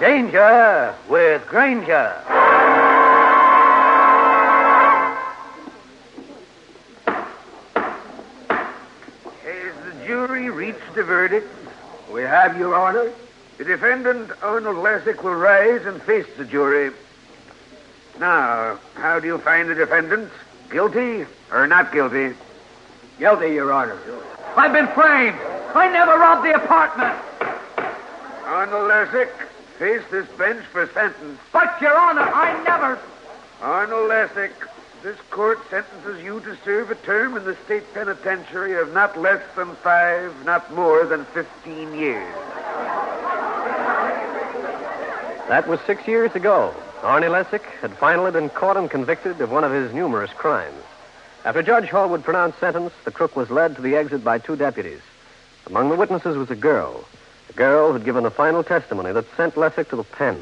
Danger with Granger. Has the jury reached a verdict? We have, Your Honor. The defendant, Arnold Lessick, will rise and face the jury. Now, how do you find the defendant? Guilty or not guilty? Guilty, Your Honor. I've been framed. I never robbed the apartment. Arnold Lessick, face this bench for sentence. But, Your Honor, I never... Arnold Lessick, this court sentences you to serve a term in the state penitentiary of not less than 5, not more than 15 years. That was 6 years ago. Arnie Lessick had finally been caught and convicted of one of his numerous crimes. After Judge Hall would pronounce sentence, the crook was led to the exit by 2 deputies. Among the witnesses was a girl who'd given a final testimony that sent Lessick to the pen.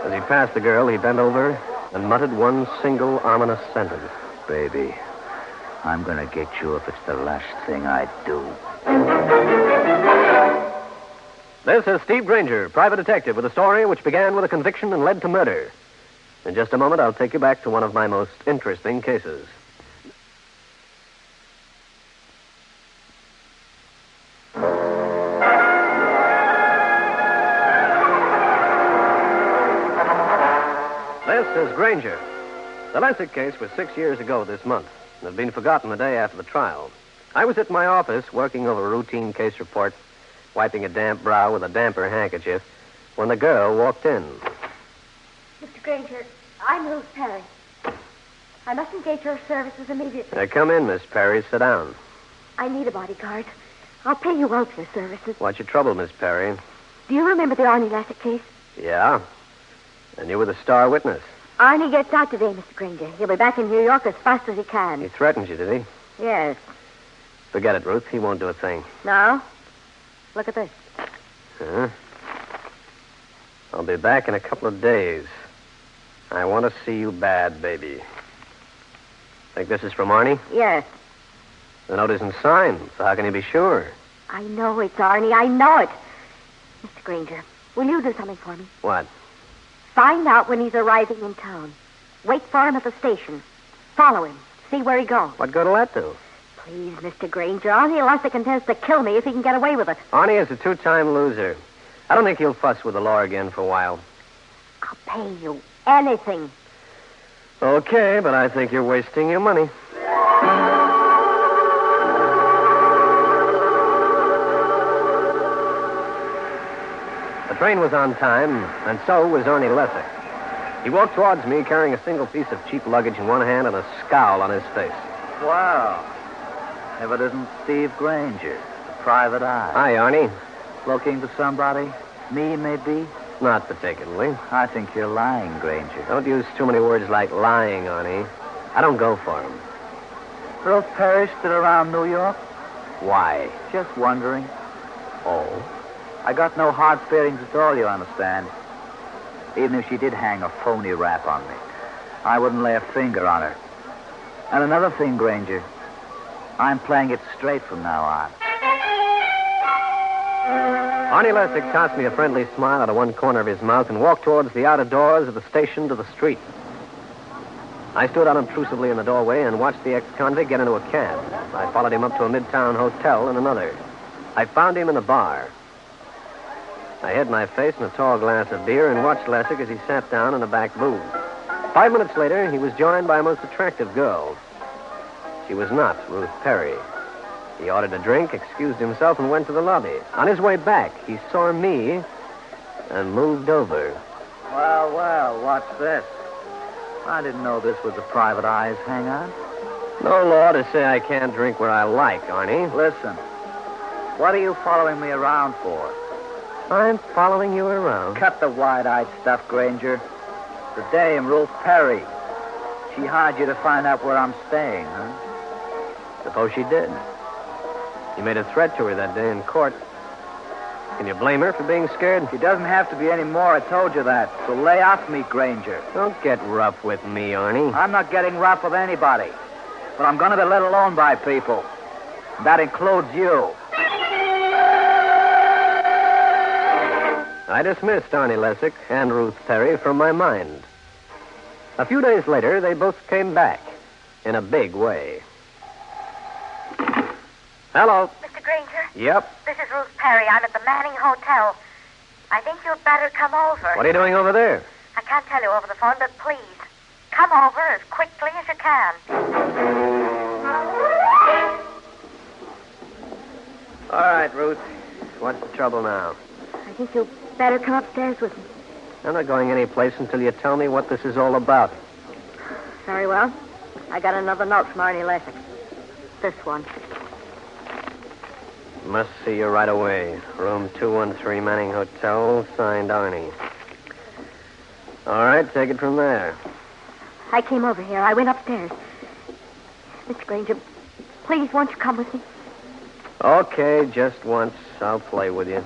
As he passed the girl, he bent over and muttered one single ominous sentence. Baby, I'm going to get you if it's the last thing I do. This is Steve Granger, private detective, with a story which began with a conviction and led to murder. In just a moment, I'll take you back to one of my most interesting cases. This is Granger. The Lessick case was 6 years ago this month and had been forgotten the day after the trial. I was at my office working over a routine case report, wiping a damp brow with a damper handkerchief, when the girl walked in. Mr. Granger, I'm Ruth Perry. I must engage your services immediately. Come in, Miss Perry. Sit down. I need a bodyguard. I'll pay you well for your services. What's your trouble, Miss Perry? Do you remember the Arnie Lessick case? Yeah. And you were the star witness. Arnie gets out today, Mr. Granger. He'll be back in New York as fast as he can. He threatened you, did he? Yes. Forget it, Ruth. He won't do a thing. No? Look at this. Huh? I'll be back in a couple of days. I want to see you bad, baby. Think this is from Arnie? Yes. The note isn't signed, so how can you be sure? I know it's Arnie. I know it. Mr. Granger, will you do something for me? What? Find out when he's arriving in town. Wait for him at the station. Follow him. See where he goes. What good will that do? Please, Mr. Granger. Arnie Lessick intends to kill me if he can get away with it. Arnie is a 2-time loser. I don't think he'll fuss with the law again for a while. I'll pay you anything. Okay, but I think you're wasting your money. The train was on time, and so was Arnie Lessick. He walked towards me carrying a single piece of cheap luggage in one hand and a scowl on his face. Wow. If it isn't Steve Granger, the private eye. Hi, Arnie. Looking for somebody? Me, maybe? Not particularly. I think you're lying, Granger. Don't use too many words like lying, Arnie. I don't go for him. Ruth Perry still around New York? Why? Just wondering. Oh? I got no hard feelings at all, you understand. Even if she did hang a phony rap on me, I wouldn't lay a finger on her. And another thing, Granger, I'm playing it straight from now on. Arnie Lessick tossed me a friendly smile out of one corner of his mouth and walked towards the outer doors of the station to the street. I stood unobtrusively in the doorway and watched the ex-convict get into a cab. I followed him up to a midtown hotel and another. I found him in a bar. I hid my face in a tall glass of beer and watched Lessick as he sat down in a back booth. 5 minutes later, he was joined by a most attractive girl. She was not Ruth Perry. He ordered a drink, excused himself, and went to the lobby. On his way back, he saw me and moved over. Well, what's this? I didn't know this was a private eye's hangout. No law to say I can't drink where I like, Arnie. Listen, what are you following me around for? I'm following you around. Cut the wide-eyed stuff, Granger. The dame, Ruth Perry. She hired you to find out where I'm staying, huh? Suppose she did. You made a threat to her that day in court. Can you blame her for being scared? She doesn't have to be any more. I told you that. So lay off me, Granger. Don't get rough with me, Arnie. I'm not getting rough with anybody. But I'm going to be let alone by people. That includes you. dismissed Arnie Lessick and Ruth Perry from my mind. A few days later, they both came back in a big way. Hello. Mr. Granger? Yep. This is Ruth Perry. I'm at the Manning Hotel. I think you'd better come over. What are you doing over there? I can't tell you over the phone, but please, come over as quickly as you can. All right, Ruth. What's the trouble now? I think you'd better come upstairs with me. I'm not going any place until you tell me what this is all about. Very well. I got another note from Arnie Lessick. This one. Must see you right away. Room 213, Manning Hotel, signed Arnie. All right, take it from there. I came over here. I went upstairs. Mr. Granger, please, won't you come with me? Okay, just once. I'll play with you.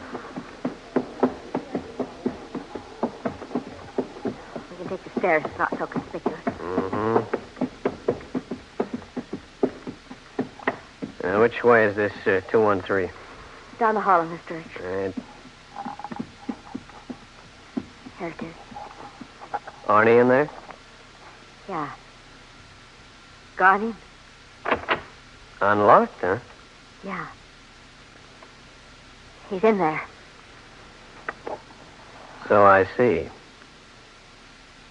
We can take the stairs. It's not so conspicuous. Mm-hmm. Which way is this 213? Down the hall in this direction. Right. Here it is. Arnie in there? Yeah. Gone in? Unlocked, huh? Yeah. He's in there. So I see.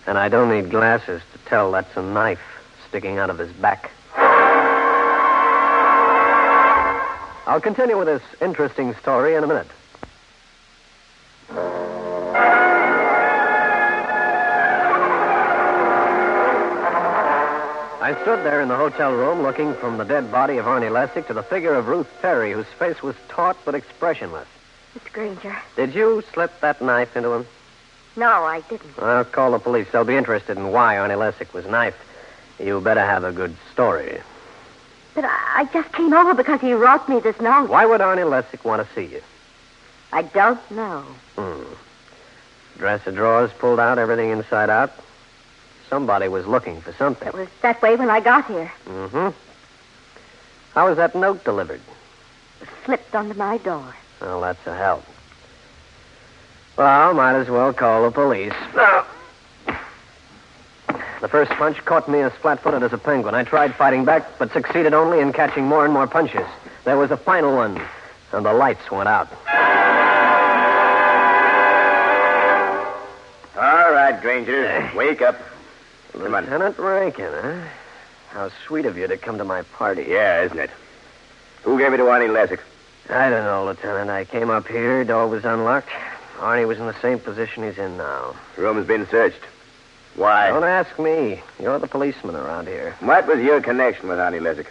And I don't need glasses to tell that's a knife sticking out of his back. I'll continue with this interesting story in a minute. I stood there in the hotel room looking from the dead body of Arnie Lessick to the figure of Ruth Perry, whose face was taut but expressionless. Mr. Granger. Did you slip that knife into him? No, I didn't. I'll call the police. They'll be interested in why Arnie Lessick was knifed. You better have a good story. But I just came over because he wrote me this note. Why would Arnie Lessick want to see you? I don't know. Dresser drawers pulled out, everything inside out. Somebody was looking for something. It was that way when I got here. Mm-hmm. How was that note delivered? It slipped under my door. Well, that's a help. Well, might as well call the police. No. The first punch caught me as flat-footed as a penguin. I tried fighting back, but succeeded only in catching more and more punches. There was a final one, and the lights went out. All right, Granger. Wake up. Come on. Lieutenant Rankin, huh? How sweet of you to come to my party. Yeah, isn't it? Who gave it to Arnie Lessick? I don't know, Lieutenant. I came up here, door was unlocked. Arnie was in the same position he's in now. Room's been searched. Why? Don't ask me. You're the policeman around here. What was your connection with Arnie Lessick?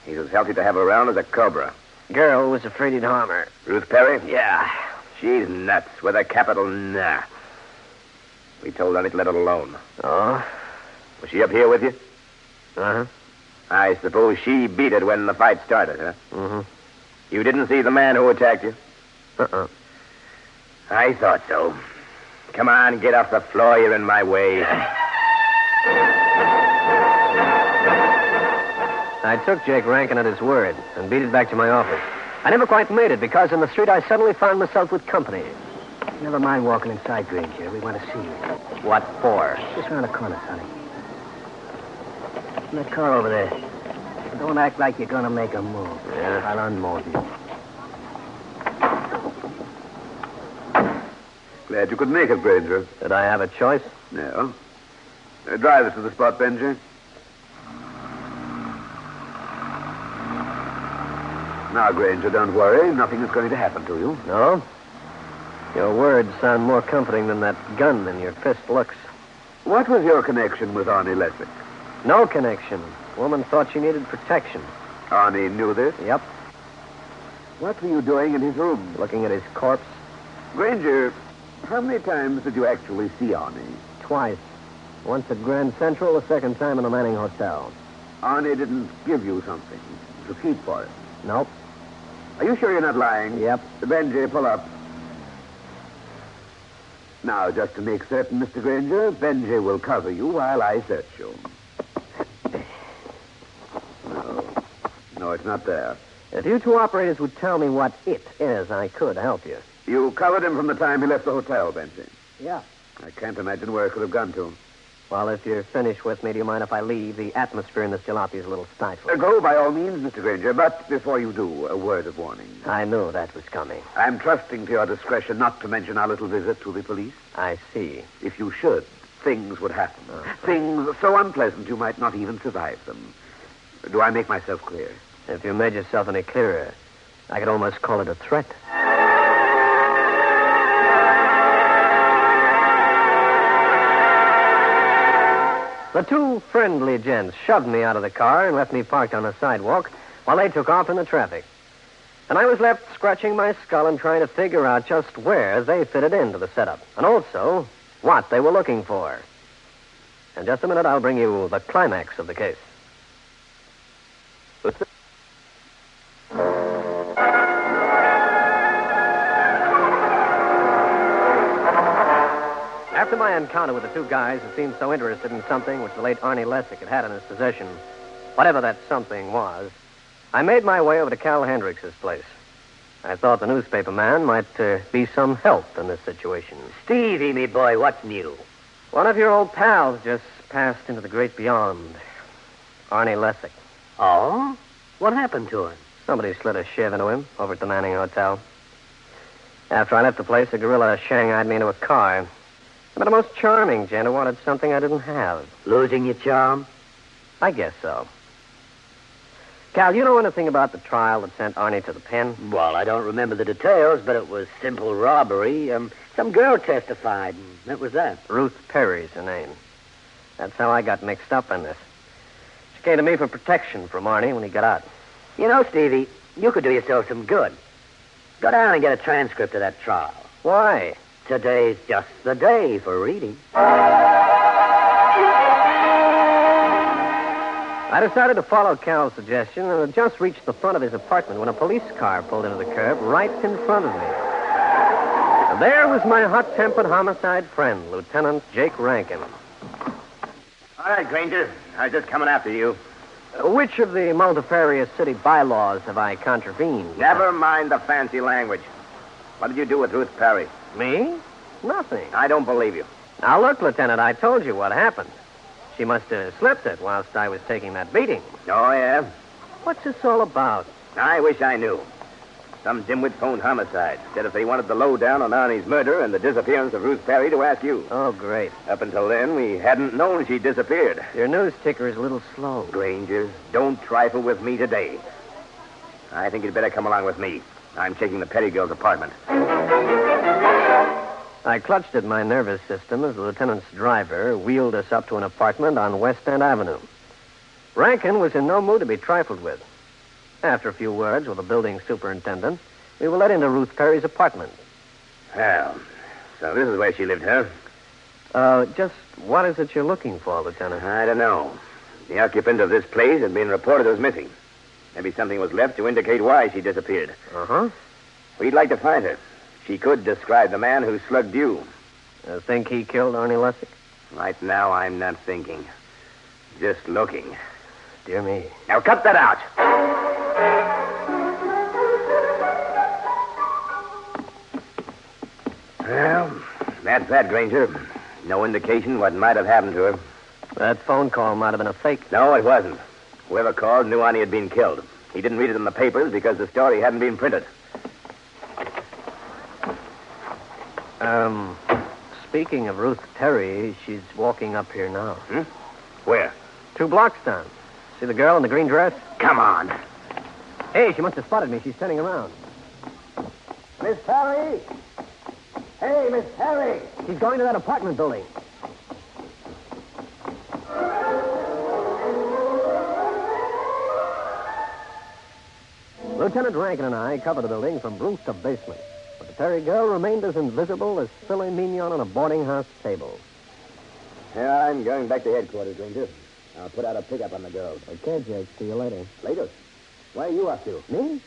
He's as healthy to have around as a cobra. Girl was afraid he'd harm her. Ruth Perry? Yeah. She's nuts with a capital N. We told her to let it alone. Oh? Was she up here with you? Uh-huh. I suppose she beat it when the fight started, huh? Mm-hmm. You didn't see the man who attacked you? Uh-uh. I thought so. Come on, get off the floor. You're in my way. I took Jake Rankin at his word and beat it back to my office. I never quite made it because in the street I suddenly found myself with company. Never mind walking inside, Granger. We want to see you. What for? Just around the corner, Sonny. In that car over there. Don't act like you're going to make a move. Yeah. I'll unmold you. Glad you could make it, Granger. Did I have a choice? No. Drive us to the spot, Benji. Now, Granger, don't worry. Nothing is going to happen to you. No? Your words sound more comforting than that gun in your fist looks. What was your connection with Arnie Lessick? No connection. Woman thought she needed protection. Arnie knew this? Yep. What were you doing in his room? Looking at his corpse. Granger, how many times did you actually see Arnie? Twice. Once at Grand Central, the second time in the Manning Hotel. Arnie didn't give you something to keep for it. Nope. Are you sure you're not lying? Yep. Benji, pull up. Now, just to make certain, Mr. Granger, Benji will cover you while I search you. No, it's not there. If you two operators would tell me what it is, I could help you. You covered him from the time he left the hotel, Benji. Yeah. I can't imagine where it could have gone to. Well, if you're finished with me, do you mind if I leave? The atmosphere in this jalopy is a little stifling. Go, by all means, Mr. Granger, but before you do, a word of warning. I knew that was coming. I'm trusting to your discretion not to mention our little visit to the police. I see. If you should, things would happen. Things so unpleasant you might not even survive them. Do I make myself clear? If you made yourself any clearer, I could almost call it a threat. The two friendly gents shoved me out of the car and left me parked on the sidewalk while they took off in the traffic. And I was left scratching my skull and trying to figure out just where they fitted into the setup, and also what they were looking for. In just a minute, I'll bring you the climax of the case. After my encounter with the two guys who seemed so interested in something which the late Arnie Lessick had in his possession, whatever that something was, I made my way over to Cal Hendrix's place. I thought the newspaperman might be some help in this situation. Stevie, me boy, what's new? One of your old pals just passed into the great beyond. Arnie Lessick. Oh? What happened to him? Somebody slid a shiv into him over at the Manning Hotel. After I left the place, a gorilla shanghaied me into a car. But a most charming gent who wanted something I didn't have. Losing your charm? I guess so. Cal, you know anything about the trial that sent Arnie to the pen? Well, I don't remember the details, but it was simple robbery. Some girl testified, and that was that. Ruth Perry's her name. That's how I got mixed up in this. She came to me for protection from Arnie when he got out. You know, Stevie, you could do yourself some good. Go down and get a transcript of that trial. Why? Today's just the day for reading. I decided to follow Cal's suggestion and had just reached the front of his apartment when a police car pulled into the curb right in front of me. And there was my hot-tempered homicide friend, Lieutenant Jake Rankin. All right, Granger. I was just coming after you. Which of the multifarious city bylaws have I contravened? Never mind the fancy language. What did you do with Ruth Perry? Me? Nothing. I don't believe you. Now, look, Lieutenant, I told you what happened. She must have slipped it whilst I was taking that beating. Oh, yeah? What's this all about? I wish I knew. Some dimwit phoned homicide. Said if they wanted the lowdown on Arnie's murder and the disappearance of Ruth Perry to ask you. Oh, great. Up until then, we hadn't known she disappeared. Your news ticker is a little slow. Granger, don't trifle with me today. I think you'd better come along with me. I'm checking the Perry girl's apartment. I clutched at my nervous system as the lieutenant's driver wheeled us up to an apartment on West End Avenue. Rankin was in no mood to be trifled with. After a few words with the building superintendent, we were led into Ruth Perry's apartment. Well, so this is where she lived, huh? Just what is it you're looking for, Lieutenant? I don't know. The occupant of this place had been reported as missing. Maybe something was left to indicate why she disappeared. Uh-huh. We'd like to find her. She could describe the man who slugged you. Think he killed Arnie Lessick? Right now, I'm not thinking. Just looking. Dear me. Now, cut that out. Well, that's that, Granger. No indication what might have happened to her. That phone call might have been a fake. No, it wasn't. Whoever called knew Arnie had been killed. He didn't read it in the papers because the story hadn't been printed. Speaking of Ruth Perry, she's walking up here now. Where? 2 blocks down. See the girl in the green dress? Come on. Hey, she must have spotted me. She's turning around. Miss Perry? Hey, Miss Perry. She's going to that apartment building. Lieutenant Rankin and I covered the building from roof to basement. But the Perry girl remained as invisible as filet mignon on a boarding house table. Yeah, I'm going back to headquarters, Granger. I'll put out a pickup on the girl. Okay, Jake. See you later. Later? Where are you off to? Me?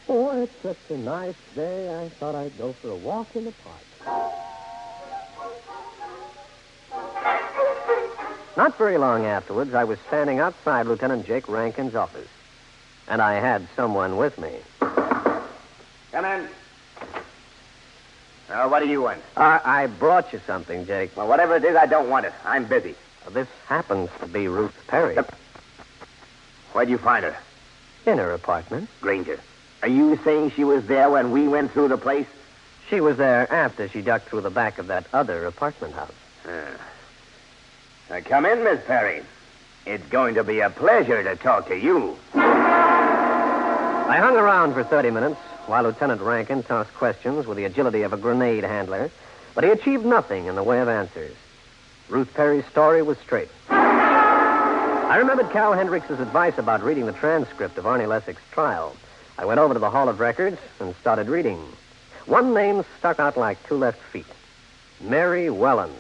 Oh, it's such a nice day. I thought I'd go for a walk in the park. Not very long afterwards, I was standing outside Lieutenant Jake Rankin's office. And I had someone with me. Come in. What do you want? I brought you something, Jake. Well, whatever it is, I don't want it. I'm busy. This happens to be Ruth Perry. Where'd you find her? In her apartment. Granger. Are you saying she was there when we went through the place? She was there after she ducked through the back of that other apartment house. Come in, Miss Perry. It's going to be a pleasure to talk to you. I hung around for 30 minutes while Lieutenant Rankin tossed questions with the agility of a grenade handler, but he achieved nothing in the way of answers. Ruth Perry's story was straight. I remembered Cal Hendrix's advice about reading the transcript of Arnie Lessick's trial. I went over to the Hall of Records and started reading. One name stuck out like two left feet. Mary Welland.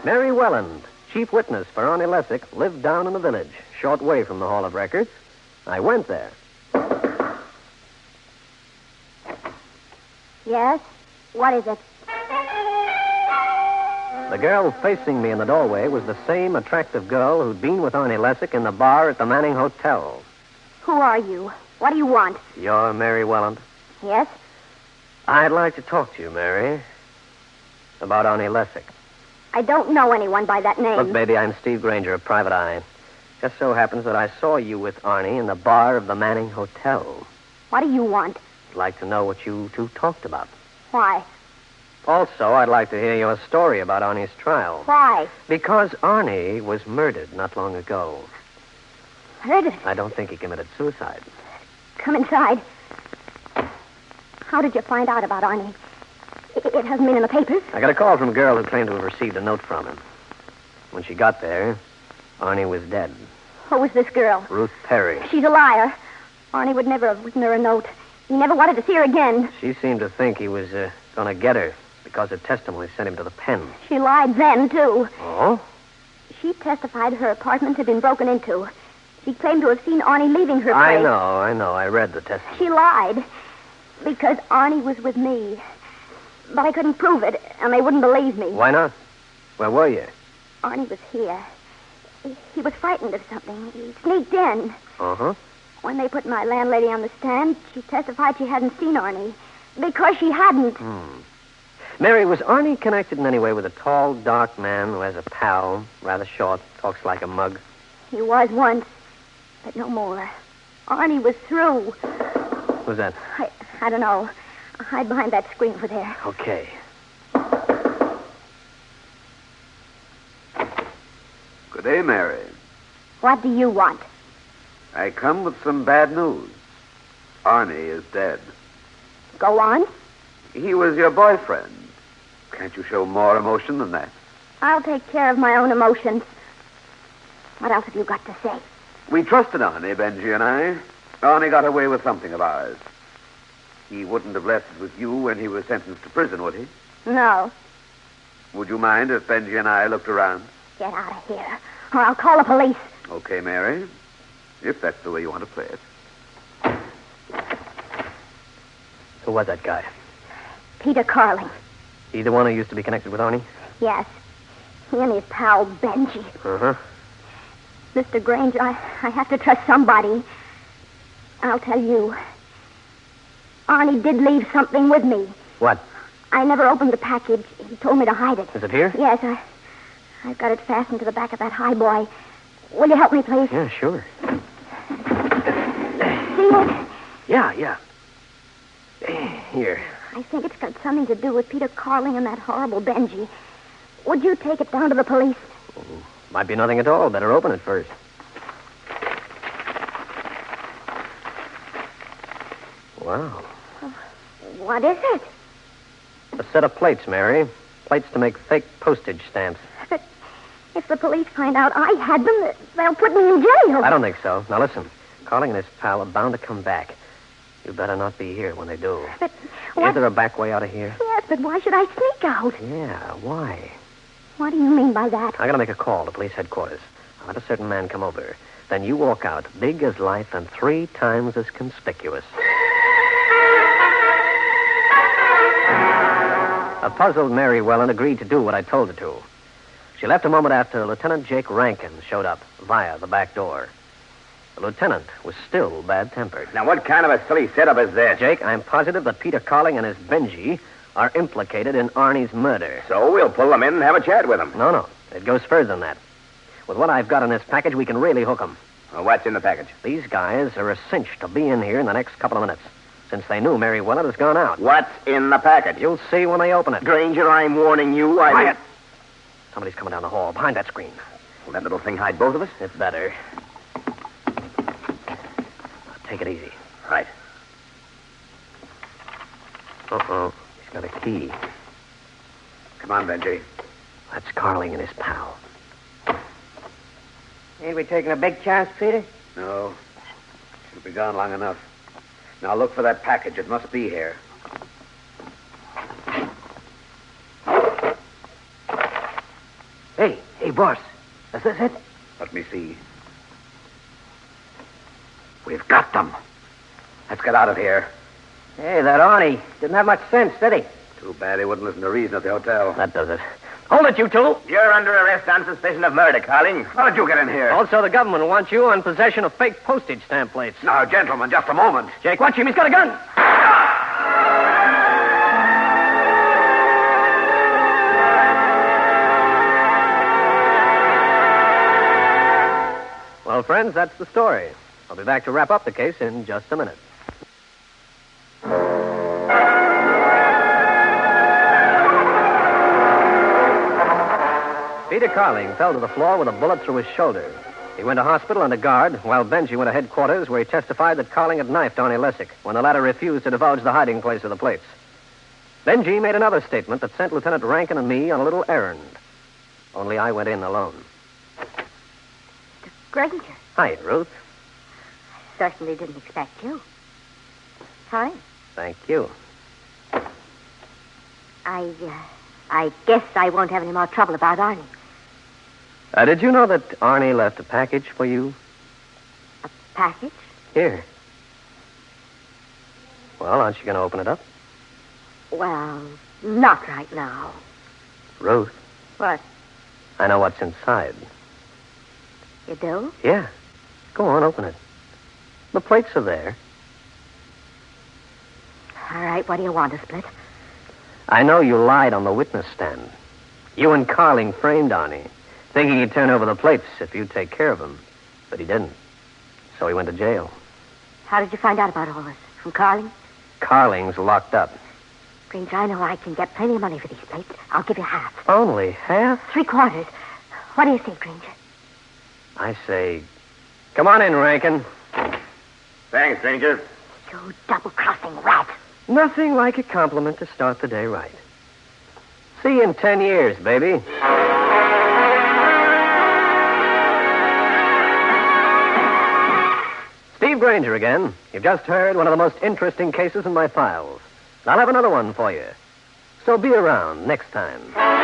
Mary Welland, chief witness for Arnie Lessick, lived down in the village, short way from the Hall of Records. I went there. Yes? What is it? The girl facing me in the doorway was the same attractive girl who'd been with Arnie Lessick in the bar at the Manning Hotel. Who are you? What do you want? You're Mary Welland? Yes? I'd like to talk to you, Mary, about Arnie Lessick. I don't know anyone by that name. Look, baby, I'm Steve Granger of Private Eye. Just so happens that I saw you with Arnie in the bar of the Manning Hotel. What do you want? I'd like to know what you two talked about. Why? Also, I'd like to hear your story about Arnie's trial. Why? Because Arnie was murdered not long ago. Murdered? I don't think he committed suicide. Come inside. How did you find out about Arnie? It hasn't been in the papers. I got a call from a girl who claimed to have received a note from him. When she got there, Arnie was dead. Who was this girl? Ruth Perry. She's a liar. Arnie would never have written her a note. He never wanted to see her again. She seemed to think he was going to get her because her testimony sent him to the pen. She lied then, too. Oh? She testified her apartment had been broken into. She claimed to have seen Arnie leaving her place. I know. I read the testimony. She lied because Arnie was with me. But I couldn't prove it, and they wouldn't believe me. Why not? Where were you? Arnie was here. He was frightened of something. He sneaked in. Uh-huh. When they put my landlady on the stand, she testified she hadn't seen Arnie. Because she hadn't. Mary, was Arnie connected in any way with a tall, dark man who has a pal, rather short, talks like a mug? He was once, but no more. Arnie was through. Who's that? I don't know. I'll hide behind that screen over there. Okay. Good day, Mary. What do you want? I come with some bad news. Arnie is dead. Go on. He was your boyfriend. Can't you show more emotion than that? I'll take care of my own emotions. What else have you got to say? We trusted Arnie, Benji and I. Arnie got away with something of ours. He wouldn't have left it with you when he was sentenced to prison, would he? No. Would you mind if Benji and I looked around? Get out of here, or I'll call the police. Okay, Mary. If that's the way you want to play it. Who was that guy? Peter Carling. He the one who used to be connected with Arnie? Yes. He and his pal, Benji. Uh-huh. Mr. Granger, I have to trust somebody. I'll tell you. Arnie did leave something with me. What? I never opened the package. He told me to hide it. Is it here? Yes, I've got it fastened to the back of that highboy. Will you help me, please? Yeah, sure. See it? Yeah. Here. I think it's got something to do with Peter Carling and that horrible Benji. Would you take it down to the police? Might be nothing at all. Better open it first. Wow. What is it? A set of plates, Mary. Plates to make fake postage stamps. But if the police find out I had them, they'll put me in jail. I don't think so. Now, listen. Carling and his pal are bound to come back. You better not be here when they do. But what? Is there a back way out of here? Yes, but why should I sneak out? Yeah, why? What do you mean by that? I gotta make a call to police headquarters. I'll let a certain man come over. Then you walk out, big as life and 3 times as conspicuous. A puzzled Mary Welland agreed to do what I told her to. She left a moment after Lieutenant Jake Rankin showed up via the back door. The lieutenant was still bad-tempered. Now, what kind of a silly setup is this? Jake, I'm positive that Peter Carling and his Benji are implicated in Arnie's murder. So we'll pull them in and have a chat with them. No. It goes further than that. With what I've got in this package, we can really hook them. Well, what's in the package? These guys are a cinch to be in here in the next couple of minutes, since they knew Mary Willett has gone out. What's in the package? You'll see when they open it. Granger, I'm warning you. Quiet! Somebody's coming down the hall, behind that screen. Will that little thing hide both of us? It's better. Now, take it easy. Right. Uh-oh. He's got a key. Come on, Benji. That's Carling and his pal. Ain't we taking a big chance, Peter? No. She'll be gone long enough. Now look for that package. It must be here. Hey, boss. Is this it? Let me see. We've got them. Let's get out of here. Hey, that Arnie didn't have much sense, did he? Too bad he wouldn't listen to reason at the hotel. That does it. Hold it, you two! You're under arrest on suspicion of murder, Carling. How did you get in here? Also, the government wants you on possession of fake postage stamp plates. Now, gentlemen, just a moment. Jake, watch him. He's got a gun. Well, friends, that's the story. I'll be back to wrap up the case in just a minute. Peter Carling fell to the floor with a bullet through his shoulder. He went to hospital under guard, while Benji went to headquarters, where he testified that Carling had knifed Arnie Lessick when the latter refused to divulge the hiding place of the plates. Benji made another statement that sent Lieutenant Rankin and me on a little errand. Only I went in alone. Granger. Hi, Ruth. Certainly didn't expect you. Sorry. Thank you. I guess I won't have any more trouble about Arnie. Did you know that Arnie left a package for you? A package? Here. Well, aren't you going to open it up? Well, not right now. Ruth, What? I know what's inside. You do? Yeah. Go on, open it. The plates are there. All right, what do you want to split? I know you lied on the witness stand. You and Carling framed Arnie, thinking he'd turn over the plates if you'd take care of him. But he didn't. So he went to jail. How did you find out about all this? From Carling? Carling's locked up. Granger, I know I can get plenty of money for these plates. I'll give you half. Only half? 3/4. What do you think, Granger? I say, come on in, Rankin. Thanks, Granger. You double-crossing rat. Nothing like a compliment to start the day right. See you in 10 years, baby. Steve Granger again. You've just heard one of the most interesting cases in my files. I'll have another one for you. So be around next time.